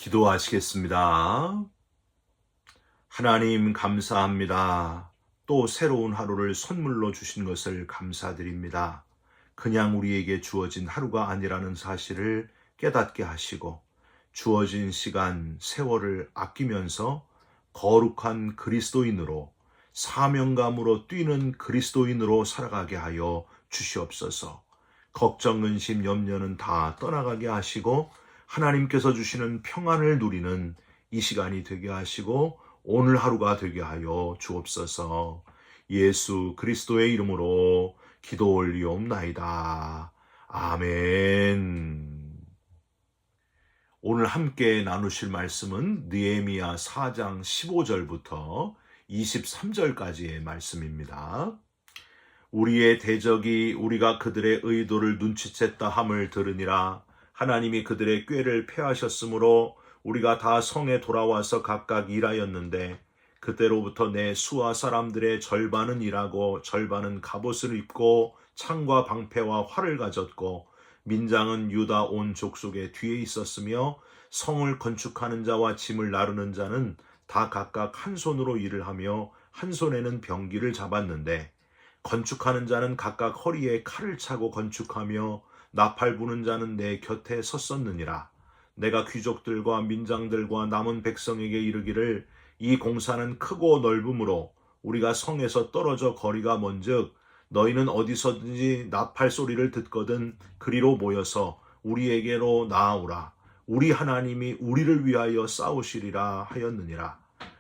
기도하시겠습니다. 하나님 감사합니다. 또 새로운 하루를 선물로 주신 것을 감사드립니다. 그냥 우리에게 주어진 하루가 아니라는 사실을 깨닫게 하시고 주어진 시간, 세월을 아끼면서 거룩한 그리스도인으로 사명감으로 뛰는 그리스도인으로 살아가게 하여 주시옵소서. 걱정, 근심, 염려는 다 떠나가게 하시고 하나님께서 주시는 평안을 누리는 이 시간이 되게 하시고 오늘 하루가 되게 하여 주옵소서. 예수 그리스도의 이름으로 기도 올리옵나이다. 아멘. 오늘 함께 나누실 말씀은 느헤미야 4장 15절부터 23절까지의 말씀입니다. 우리의 대적이 우리가 그들의 의도를 눈치챘다 함을 들으니라. 하나님이 그들의 꾀를 패하셨으므로 우리가 다 성에 돌아와서 각각 일하였는데 그때로부터 내 수하 사람들의 절반은 일하고 절반은 갑옷을 입고 창과 방패와 활을 가졌고 민장은 유다 온 족속의 뒤에 있었으며 성을 건축하는 자와 짐을 나르는 자는 다 각각 한 손으로 일을 하며 한 손에는 병기를 잡았는데 건축하는 자는 각각 허리에 칼을 차고 건축하며 나팔 부는 자는 내 곁에 섰었느니라. 내가 귀족들과 민장들과 남은 백성에게 이르기를 이 공사는 크고 넓으므로 우리가 성에서 떨어져 거리가 먼즉 너희는 어디서든지 나팔 소리를 듣거든 그리로 모여서 우리에게로 나아오라. 우리 하나님이 우리를 위하여 싸우시리라 하였느니라.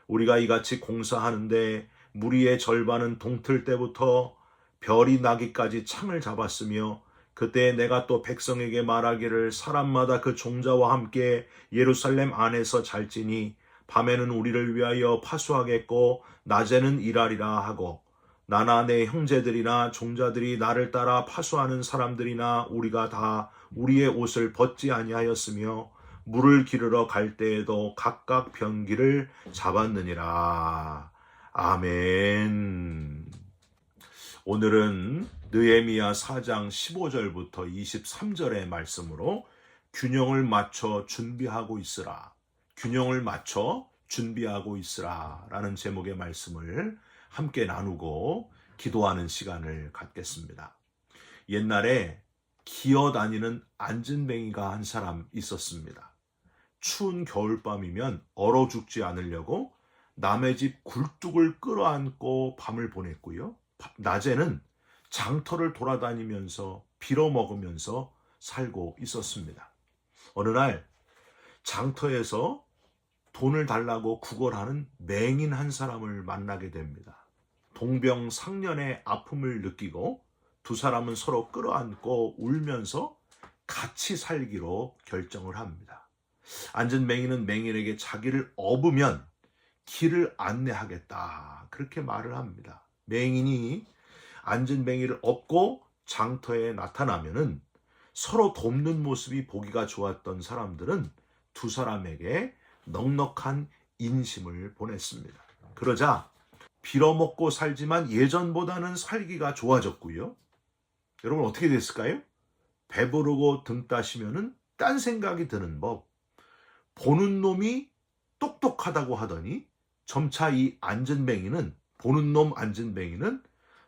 우리가 이같이 공사하는데 무리의 절반은 동틀 때부터 별이 나기까지 창을 잡았으며 그때 내가 또 백성에게 말하기를 사람마다 그 종자와 함께 예루살렘 안에서 잘지니 밤에는 우리를 위하여 파수하겠고 낮에는 일하리라 하고 나나 내 형제들이나 종자들이 나를 따라 파수하는 사람들이나 우리가 다 우리의 옷을 벗지 아니하였으며 물을 기르러 갈 때에도 각각 병기를 잡았느니라. 아멘. 오늘은 느헤미야 4장 15절부터 23절의 말씀으로 균형을 맞춰 준비하고 있으라. 균형을 맞춰 준비하고 있으라 라는 제목의 말씀을 함께 나누고 기도하는 시간을 갖겠습니다. 옛날에 기어다니는 안진뱅이가 한 사람 있었습니다. 추운 겨울밤이면 얼어 죽지 않으려고 남의 집 굴뚝을 끌어안고 밤을 보냈고요. 낮에는 장터를 돌아다니면서 빌어먹으면서 살고 있었습니다. 어느 날 장터에서 돈을 달라고 구걸하는 맹인 한 사람을 만나게 됩니다. 동병상련의 아픔을 느끼고 두 사람은 서로 끌어안고 울면서 같이 살기로 결정을 합니다. 앉은 맹인은 맹인에게 자기를 업으면 길을 안내하겠다 그렇게 말을 합니다. 맹인이 앉은 맹인을 업고 장터에 나타나면은 서로 돕는 모습이 보기가 좋았던 사람들은 두 사람에게 넉넉한 인심을 보냈습니다. 그러자 빌어먹고 살지만 예전보다는 살기가 좋아졌고요. 여러분 어떻게 됐을까요? 배부르고 등 따시면은 딴 생각이 드는 법. 보는 놈이 똑똑하다고 하더니 점차 이 앉은뱅이는 보는 놈 앉은뱅이는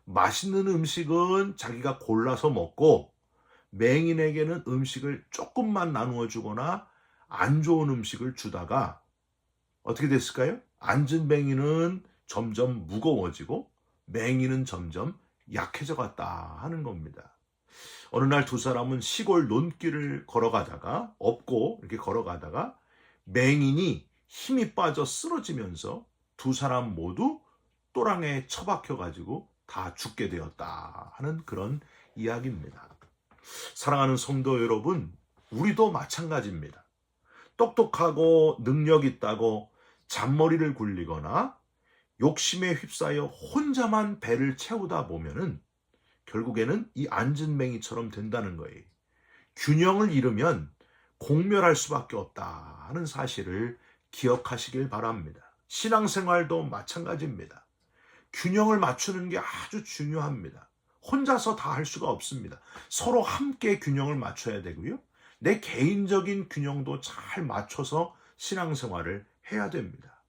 맛있는 음식은 자기가 골라서 먹고 맹인에게는 음식을 조금만 나누어 주거나 안 좋은 음식을 주다가 어떻게 됐을까요? 앉은뱅이는 점점 무거워지고 맹인은 점점 약해져 갔다 하는 겁니다. 어느 날 두 사람은 시골 논길을 걸어가다가 업고 이렇게 걸어가다가 맹인이 힘이 빠져 쓰러지면서 두 사람 모두 또랑에 처박혀 가지고 다 죽게 되었다 하는 그런 이야기입니다. 사랑하는 성도 여러분, 우리도 마찬가지입니다. 똑똑하고 능력 있다고 잔머리를 굴리거나 욕심에 휩싸여 혼자만 배를 채우다 보면은 결국에는 이 앉은맹이처럼 된다는 거예요. 균형을 잃으면 공멸할 수밖에 없다 하는 사실을 기억하시길 바랍니다. 신앙생활도 마찬가지입니다. 균형을 맞추는 게 아주 중요합니다. 혼자서 다 할 수가 없습니다. 서로 함께 균형을 맞춰야 되고요. 내 개인적인 균형도 잘 맞춰서 신앙생활을 해야 됩니다.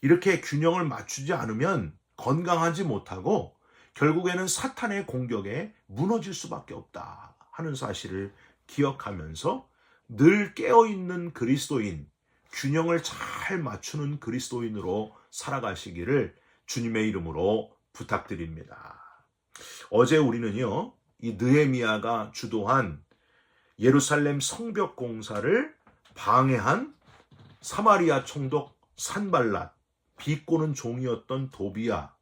이렇게 균형을 맞추지 않으면 건강하지 못하고 결국에는 사탄의 공격에 무너질 수밖에 없다 하는 사실을 기억하면서 늘 깨어있는 그리스도인, 균형을 잘 맞추는 그리스도인으로 살아가시기를 주님의 이름으로 부탁드립니다. 어제 우리는요, 이 느헤미야가 주도한 예루살렘 성벽 공사를 방해한 사마리아 총독 산발랏, 비꼬는 종이었던 도비야,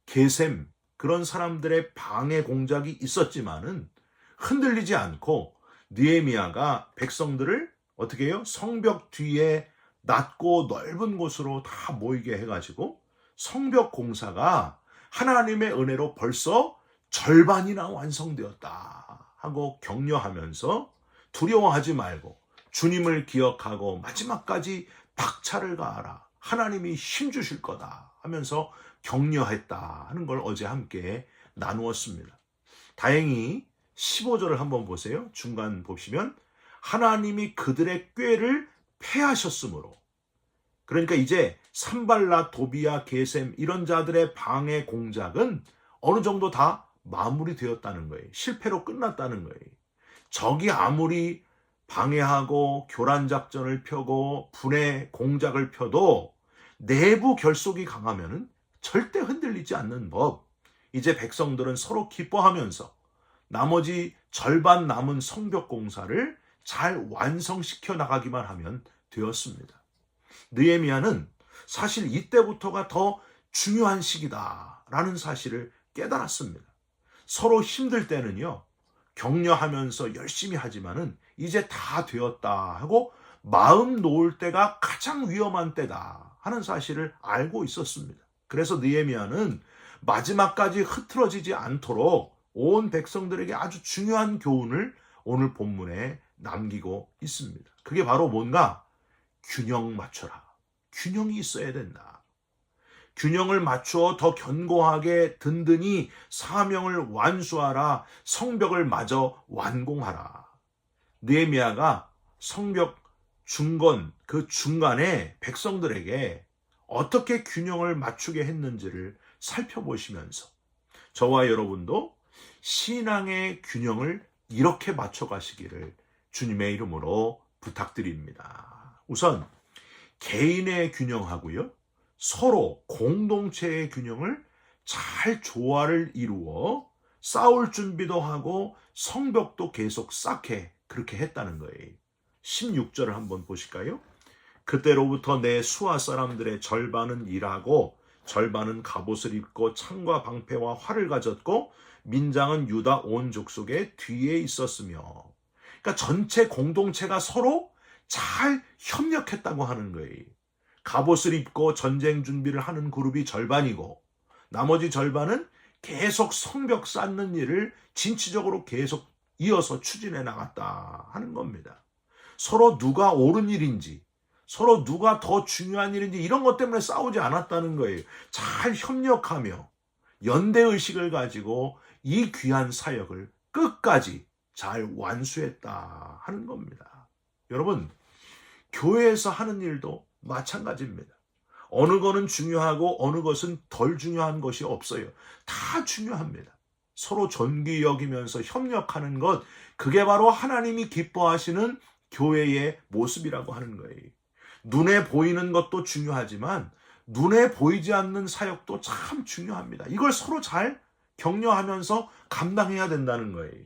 게셈, 그런 사람들의 방해 공작이 있었지만은 흔들리지 않고 느헤미야가 백성들을 어떻게 해요? 성벽 뒤에 낮고 넓은 곳으로 다 모이게 해가지고 성벽 공사가 하나님의 은혜로 벌써 절반이나 완성되었다 하고 격려하면서 두려워하지 말고 주님을 기억하고 마지막까지 박차를 가하라. 하나님이 힘주실 거다 하면서 격려했다 하는 걸 어제 함께 나누었습니다. 다행히 15절을 한번 보세요. 중간 보시면 하나님이 그들의 꾀를 패하셨으므로, 그러니까 이제 산발랏, 도비야, 게셈 이런 자들의 방해 공작은 어느 정도 다 마무리되었다는 거예요. 실패로 끝났다는 거예요. 적이 아무리 방해하고 교란 작전을 펴고 분해 공작을 펴도 내부 결속이 강하면은 절대 흔들리지 않는 법. 이제 백성들은 서로 기뻐하면서 나머지 절반 남은 성벽 공사를 잘 완성시켜 나가기만 하면 되었습니다. 느헤미야는 사실 이때부터가 더 중요한 시기다라는 사실을 깨달았습니다. 서로 힘들 때는요, 격려하면서 열심히 하지만은 이제 다 되었다 하고 마음 놓을 때가 가장 위험한 때다 하는 사실을 알고 있었습니다. 그래서 느헤미야는 마지막까지 흐트러지지 않도록 온 백성들에게 아주 중요한 교훈을 오늘 본문에 남기고 있습니다. 그게 바로 뭔가? 균형 맞춰라. 균형이 있어야 된다. 균형을 맞추어 더 견고하게 든든히 사명을 완수하라. 성벽을 마저 완공하라. 느헤미야가 성벽 중건, 그 중간에 백성들에게 어떻게 균형을 맞추게 했는지를 살펴보시면서 저와 여러분도 신앙의 균형을 이렇게 맞춰가시기를 주님의 이름으로 부탁드립니다. 우선 개인의 균형하고요, 서로 공동체의 균형을 잘 조화를 이루어 싸울 준비도 하고 성벽도 계속 쌓게 그렇게 했다는 거예요. 16절을 한번 보실까요? 그때로부터 내 수하 사람들의 절반은 일하고 절반은 갑옷을 입고 창과 방패와 활을 가졌고 민장은 유다 온 족속의 뒤에 있었으며, 그러니까 전체 공동체가 서로 잘 협력했다고 하는 거예요. 갑옷을 입고 전쟁 준비를 하는 그룹이 절반이고 나머지 절반은 계속 성벽 쌓는 일을 진취적으로 계속 이어서 추진해 나갔다 하는 겁니다. 서로 누가 옳은 일인지, 서로 누가 더 중요한 일인지 이런 것 때문에 싸우지 않았다는 거예요. 잘 협력하며 연대의식을 가지고 이 귀한 사역을 끝까지 잘 완수했다 하는 겁니다. 여러분, 교회에서 하는 일도 마찬가지입니다. 어느 것은 중요하고 어느 것은 덜 중요한 것이 없어요. 다 중요합니다. 서로 존귀 여기면서 협력하는 것, 그게 바로 하나님이 기뻐하시는 교회의 모습이라고 하는 거예요. 눈에 보이는 것도 중요하지만 눈에 보이지 않는 사역도 참 중요합니다. 이걸 서로 잘 격려하면서 감당해야 된다는 거예요.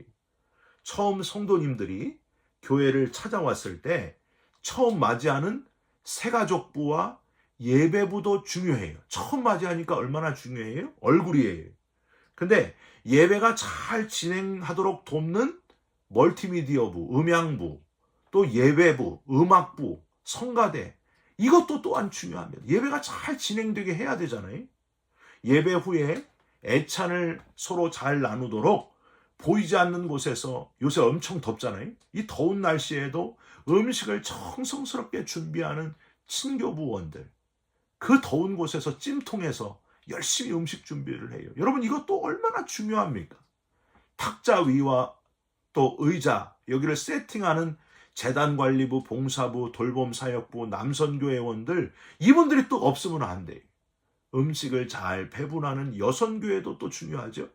처음 성도님들이 교회를 찾아왔을 때 처음 맞이하는 새가족부와 예배부도 중요해요. 처음 맞이하니까 얼마나 중요해요? 얼굴이에요. 근데 예배가 잘 진행하도록 돕는 멀티미디어부, 음향부, 또 예배부, 음악부, 성가대, 이것도 또한 중요합니다. 예배가 잘 진행되게 해야 되잖아요. 예배 후에 애찬을 서로 잘 나누도록 보이지 않는 곳에서, 요새 엄청 덥잖아요. 이 더운 날씨에도 음식을 정성스럽게 준비하는 친교부원들, 그 더운 곳에서 찜통에서 열심히 음식 준비를 해요. 여러분, 이것도 얼마나 중요합니까? 탁자 위와 또 의자, 여기를 세팅하는 재단관리부, 봉사부, 돌봄사역부, 남선교회원들, 이분들이 또 없으면 안 돼요. 음식을 잘 배분하는 여선교회도 또 중요하죠.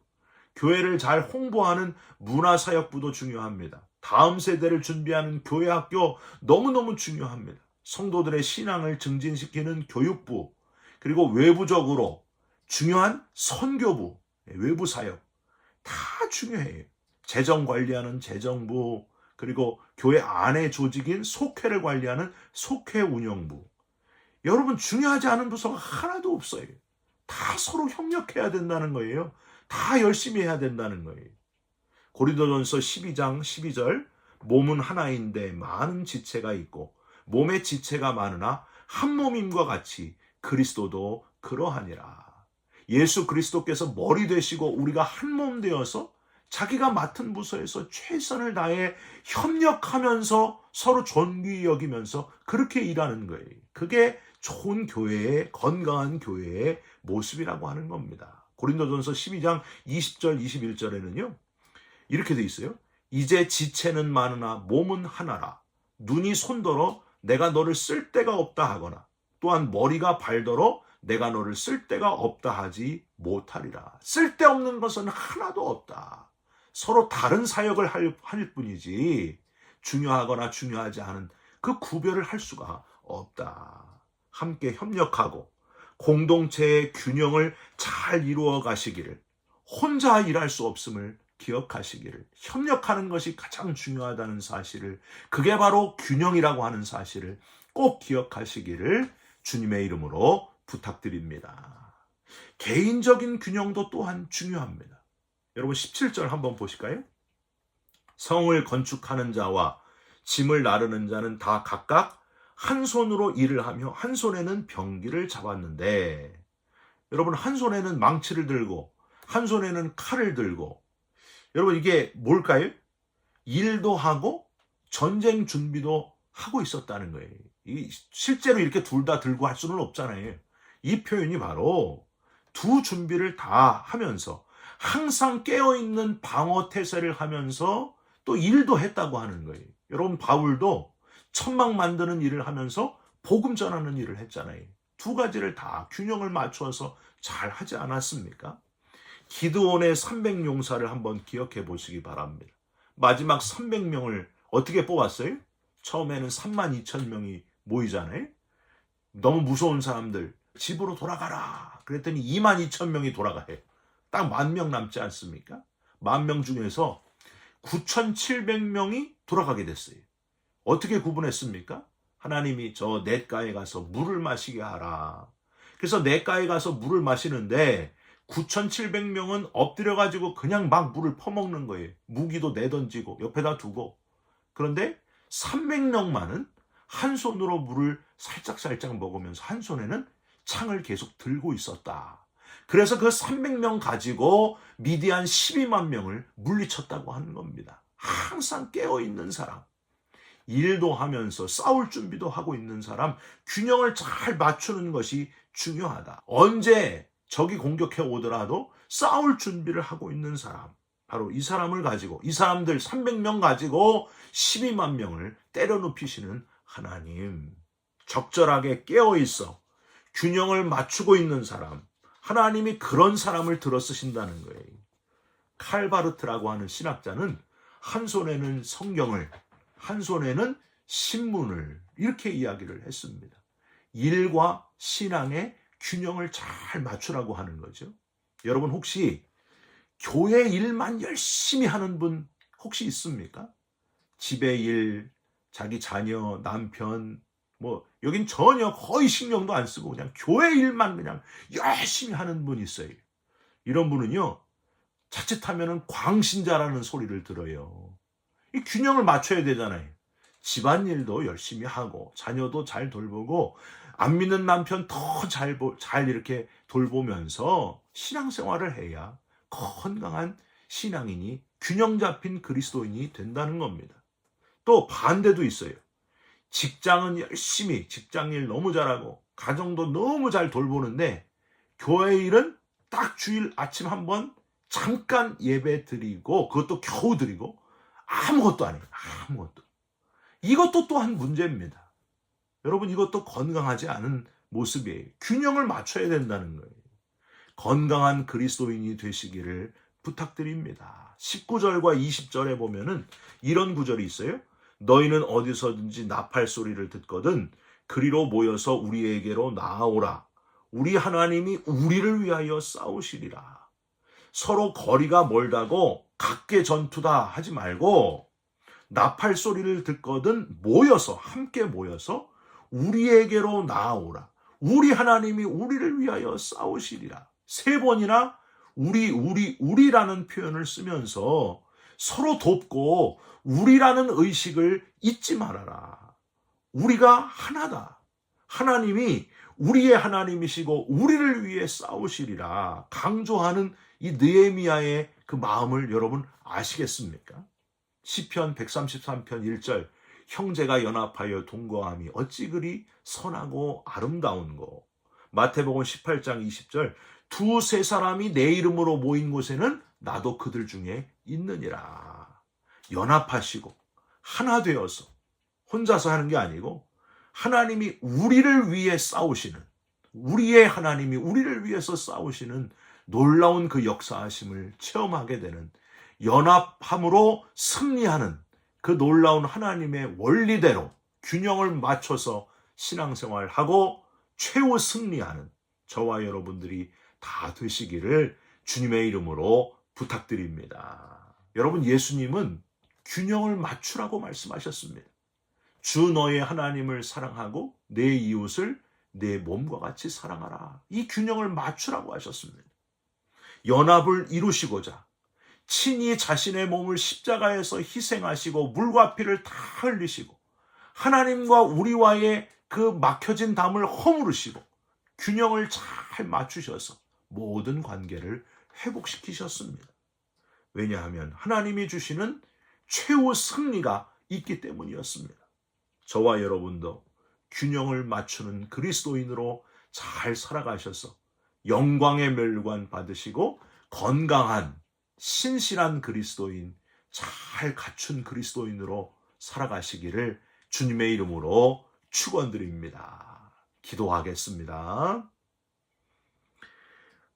교회를 잘 홍보하는 문화사역부도 중요합니다. 다음 세대를 준비하는 교회학교 너무너무 중요합니다. 성도들의 신앙을 증진시키는 교육부, 그리고 외부적으로 중요한 선교부, 외부 사역 다 중요해요. 재정 관리하는 재정부, 그리고 교회 안의 조직인 속회를 관리하는 속회 운영부. 여러분, 중요하지 않은 부서가 하나도 없어요. 다 서로 협력해야 된다는 거예요. 다 열심히 해야 된다는 거예요. 고린도전서 12장 12절, 몸은 하나인데 많은 지체가 있고 몸의 지체가 많으나 한 몸임과 같이 그리스도도 그러하니라. 예수 그리스도께서 머리 되시고 우리가 한 몸 되어서 자기가 맡은 부서에서 최선을 다해 협력하면서 서로 존귀 여기면서 그렇게 일하는 거예요. 그게 좋은 교회의, 건강한 교회의 모습이라고 하는 겁니다. 고린도전서 12장 20절 21절에는요. 이렇게 돼 있어요. 이제 지체는 많으나 몸은 하나라. 눈이 손더러 내가 너를 쓸 데가 없다 하거나 또한 머리가 발더러 내가 너를 쓸 데가 없다 하지 못하리라. 쓸데없는 것은 하나도 없다. 서로 다른 사역을 할 뿐이지 중요하거나 중요하지 않은 그 구별을 할 수가 없다. 함께 협력하고 공동체의 균형을 잘 이루어 가시기를, 혼자 일할 수 없음을 기억하시기를, 협력하는 것이 가장 중요하다는 사실을, 그게 바로 균형이라고 하는 사실을 꼭 기억하시기를 주님의 이름으로 부탁드립니다. 개인적인 균형도 또한 중요합니다. 여러분 17절 한번 보실까요? 성을 건축하는 자와 짐을 나르는 자는 다 각각 한 손으로 일을 하며 한 손에는 병기를 잡았는데, 여러분 한 손에는 망치를 들고 한 손에는 칼을 들고, 여러분 이게 뭘까요? 일도 하고 전쟁 준비도 하고 있었다는 거예요. 실제로 이렇게 둘 다 들고 할 수는 없잖아요. 이 표현이 바로 두 준비를 다 하면서 항상 깨어있는 방어 태세를 하면서 또 일도 했다고 하는 거예요. 여러분 바울도 천막 만드는 일을 하면서 복음 전하는 일을 했잖아요. 두 가지를 다 균형을 맞추어서 잘 하지 않았습니까? 기드온의 300용사를 한번 기억해 보시기 바랍니다. 마지막 300명을 어떻게 뽑았어요? 처음에는 32,000명이 모이잖아요. 너무 무서운 사람들 집으로 돌아가라 그랬더니 22,000명이 돌아가요. 딱 10,000명 남지 않습니까? 10,000명 중에서 9,700명이 돌아가게 됐어요. 어떻게 구분했습니까? 하나님이 저 냇가에 가서 물을 마시게 하라. 그래서 냇가에 가서 물을 마시는데 9,700명은 엎드려가지고 그냥 막 물을 퍼먹는 거예요. 무기도 내던지고 옆에다 두고. 그런데 300명만은 한 손으로 물을 살짝살짝 먹으면서 한 손에는 창을 계속 들고 있었다. 그래서 그 300명 가지고 미디안 12만 명을 물리쳤다고 하는 겁니다. 항상 깨어있는 사람, 일도 하면서 싸울 준비도 하고 있는 사람, 균형을 잘 맞추는 것이 중요하다. 언제 적이 공격해 오더라도 싸울 준비를 하고 있는 사람, 바로 이 사람을 가지고, 이 사람들 300명 가지고 12만 명을 때려눕히시는 하나님, 적절하게 깨어있어 균형을 맞추고 있는 사람, 하나님이 그런 사람을 들어 쓰신다는 거예요. 칼바르트라고 하는 신학자는 한 손에는 성경을, 한 손에는 신문을 이렇게 이야기를 했습니다. 일과 신앙의 균형을 잘 맞추라고 하는 거죠. 여러분 혹시 교회 일만 열심히 하는 분 혹시 있습니까? 집의 일, 자기 자녀, 남편, 여긴 전혀 거의 신경도 안 쓰고 그냥 교회 일만 그냥 열심히 하는 분이 있어요. 이런 분은요, 자칫하면 광신자라는 소리를 들어요. 이 균형을 맞춰야 되잖아요. 집안일도 열심히 하고 자녀도 잘 돌보고 안 믿는 남편 더 잘 이렇게 돌보면서 신앙생활을 해야 건강한 신앙인이, 균형 잡힌 그리스도인이 된다는 겁니다. 또 반대도 있어요. 직장은 열심히 직장일 너무 잘하고 가정도 너무 잘 돌보는데 교회 일은 딱 주일 아침 한번 잠깐 예배 드리고, 그것도 겨우 드리고 아무것도 안 해요. 아무것도. 이것도 또한 문제입니다. 여러분, 이것도 건강하지 않은 모습이에요. 균형을 맞춰야 된다는 거예요. 건강한 그리스도인이 되시기를 부탁드립니다. 19절과 20절에 보면은 이런 구절이 있어요. 너희는 어디서든지 나팔 소리를 듣거든 그리로 모여서 우리에게로 나아오라. 우리 하나님이 우리를 위하여 싸우시리라. 서로 거리가 멀다고 각계 전투다 하지 말고 나팔 소리를 듣거든 함께 모여서 우리에게로 나아오라. 우리 하나님이 우리를 위하여 싸우시리라. 3번이나 우리라는 표현을 쓰면서 서로 돕고 우리라는 의식을 잊지 말아라. 우리가 하나다. 하나님이 우리의 하나님이시고 우리를 위해 싸우시리라 강조하는 이 느헤미야의 그 마음을 여러분 아시겠습니까? 시편 133편 1절 형제가 연합하여 동거함이 어찌 그리 선하고 아름다운고. 마태복음 18장 20절 두세 사람이 내 이름으로 모인 곳에는 나도 그들 중에 있느니라. 연합하시고 하나 되어서 혼자서 하는 게 아니고 하나님이 우리를 위해 싸우시는, 우리의 하나님이 우리를 위해서 싸우시는 놀라운 그 역사하심을 체험하게 되는, 연합함으로 승리하는 그 놀라운 하나님의 원리대로 균형을 맞춰서 신앙생활하고 최후 승리하는 저와 여러분들이 다 되시기를 주님의 이름으로 부탁드립니다. 여러분, 예수님은 균형을 맞추라고 말씀하셨습니다. 주 너의 하나님을 사랑하고 내 이웃을 내 몸과 같이 사랑하라. 이 균형을 맞추라고 하셨습니다. 연합을 이루시고자 친히 자신의 몸을 십자가에서 희생하시고 물과 피를 다 흘리시고 하나님과 우리와의 그 막혀진 담을 허물으시고 균형을 잘 맞추셔서 모든 관계를 회복시키셨습니다. 왜냐하면 하나님이 주시는 최후 승리가 있기 때문이었습니다. 저와 여러분도 균형을 맞추는 그리스도인으로 잘 살아가셔서 영광의 멸관 받으시고 건강한 신실한 그리스도인, 잘 갖춘 그리스도인으로 살아가시기를 주님의 이름으로 축원드립니다. 기도하겠습니다.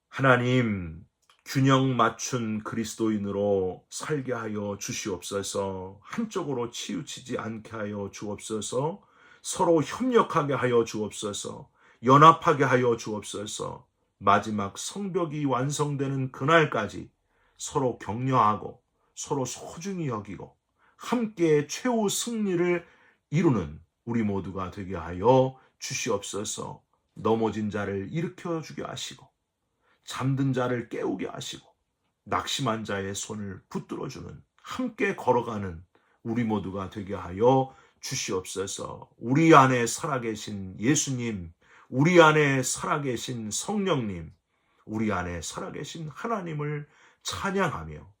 하나님, 균형 맞춘 그리스도인으로 살게 하여 주시옵소서. 한쪽으로 치우치지 않게 하여 주옵소서. 서로 협력하게 하여 주옵소서. 연합하게 하여 주옵소서. 마지막 성벽이 완성되는 그날까지 서로 격려하고 서로 소중히 여기고 함께 최후 승리를 이루는 우리 모두가 되게 하여 주시옵소서. 넘어진 자를 일으켜 주게 하시고 잠든 자를 깨우게 하시고 낙심한 자의 손을 붙들어주는, 함께 걸어가는 우리 모두가 되게 하여 주시옵소서. 우리 안에 살아계신 예수님, 우리 안에 살아계신 성령님, 우리 안에 살아계신 하나님을 찬양하며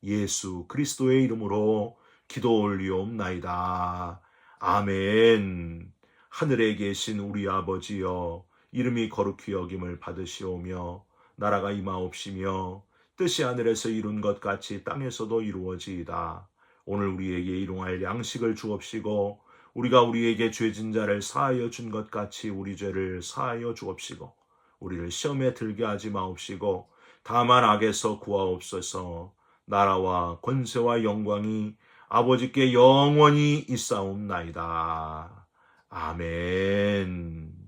예수 그리스도의 이름으로 기도 올리옵나이다. 아멘. 하늘에 계신 우리 아버지여, 이름이 거룩히 여김을 받으시오며 나라가 임하옵시며 뜻이 하늘에서 이룬 것 같이 땅에서도 이루어지이다. 오늘 우리에게 일용할 양식을 주옵시고 우리가 우리에게 죄진 자를 사하여 준 것 같이 우리 죄를 사하여 주옵시고 우리를 시험에 들게 하지 마옵시고 다만 악에서 구하옵소서. 나라와 권세와 영광이 아버지께 영원히 있사옵나이다. 아멘.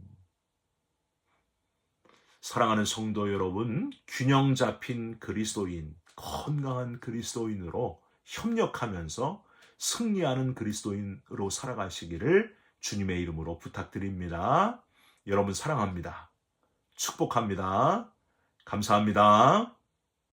사랑하는 성도 여러분, 균형 잡힌 그리스도인, 건강한 그리스도인으로 협력하면서 승리하는 그리스도인으로 살아가시기를 주님의 이름으로 부탁드립니다. 여러분 사랑합니다. 축복합니다. 감사합니다.